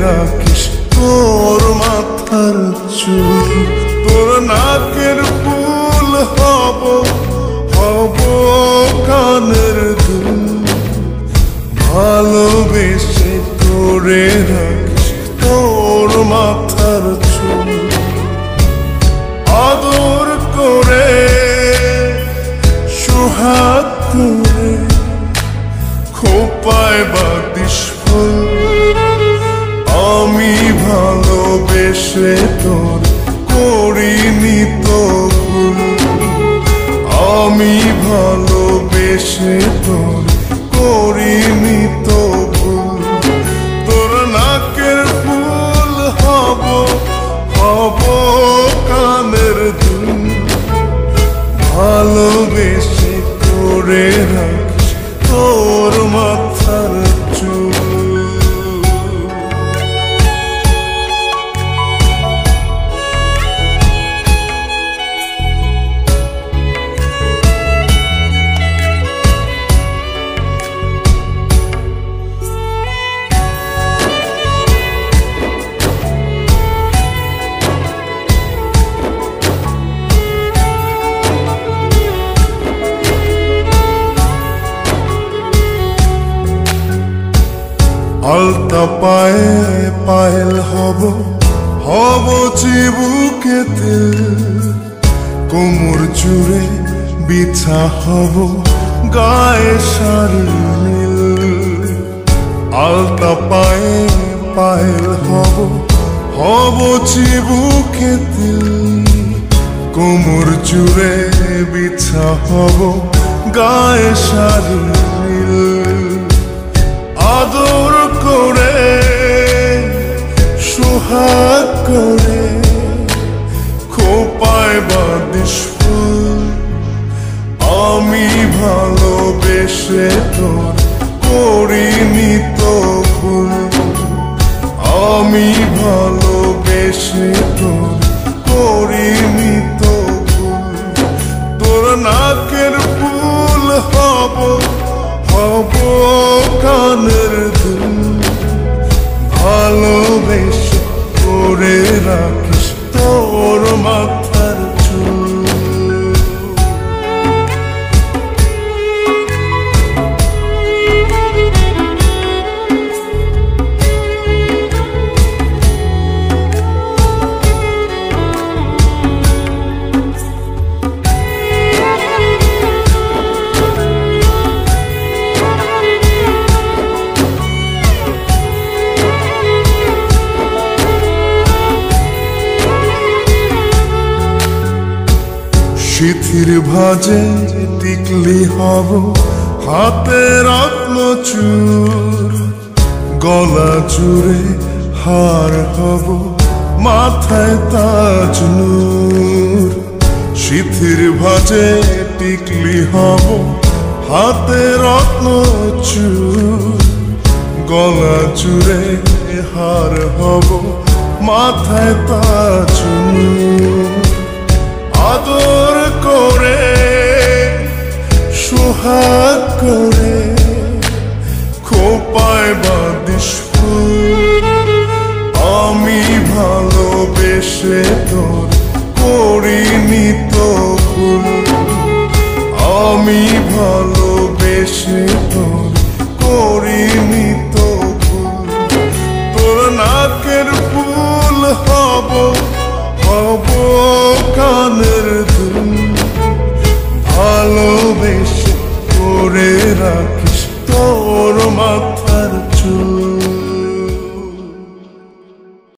রাখিস তোর মাথার চুল। তোর নাকের ফুল হব হব কানের দুল। ভালোবেসে করে রাখিস তোর মাথার চুল। আদর করে সোহাগ করে খোপায় বাদিস ফুল। আমি ভালোবেসে তোর করিনি তো ভুল। আমি ভালোবেসে তোর করিনি তো ভুল। তোর নাকের ফুল হব হব কানের দুল। ভালোবেসে করে রাখিস তোর মাথার চুল। আলতা পায়ে পায়েল হব হব চিবুকে তেল। কোমর জুড়ে বিছা হব গায়ে শাড়ি নীল। আলতা পায়ে পায়েল হব হব চিবুকে তেল। কোমর জুড়ে বিছা হব গায়ে শাড়ি নীল। আদর করে সোহাগ করে খোপায় বাদিস ফুল। আমি ভালোবেসে তোর করিনি তো ভুল। আমি ভালোবেসে তোর করিনি তো ভুল। তোর নাকের ফুল হব হব কানের দুল। ভালোবেসে করে রাখিস তোর মাথার চুল। সিথির ভাজে টিকলি হব হাতে রত্ন চূড়। গলা জুড়ে হার হব মাথায় তাজ নূর। সিথির ভাজে টিকলি হব হাতে রত্ন চূড়। গলা জুড়ে হার হব মাথায় তাজ নূর। আদর করে সোহাগ করে খোপায় বাদিস ফুল। আমি ভালোবেসে তোর করিনি তো ভুল। আমি ভালোবেসে তোর করিনি তো ভুল। তোর নাকের ফুল হব হব কানের দুল। ভালোবেসে করে রাখিস তোর মাথা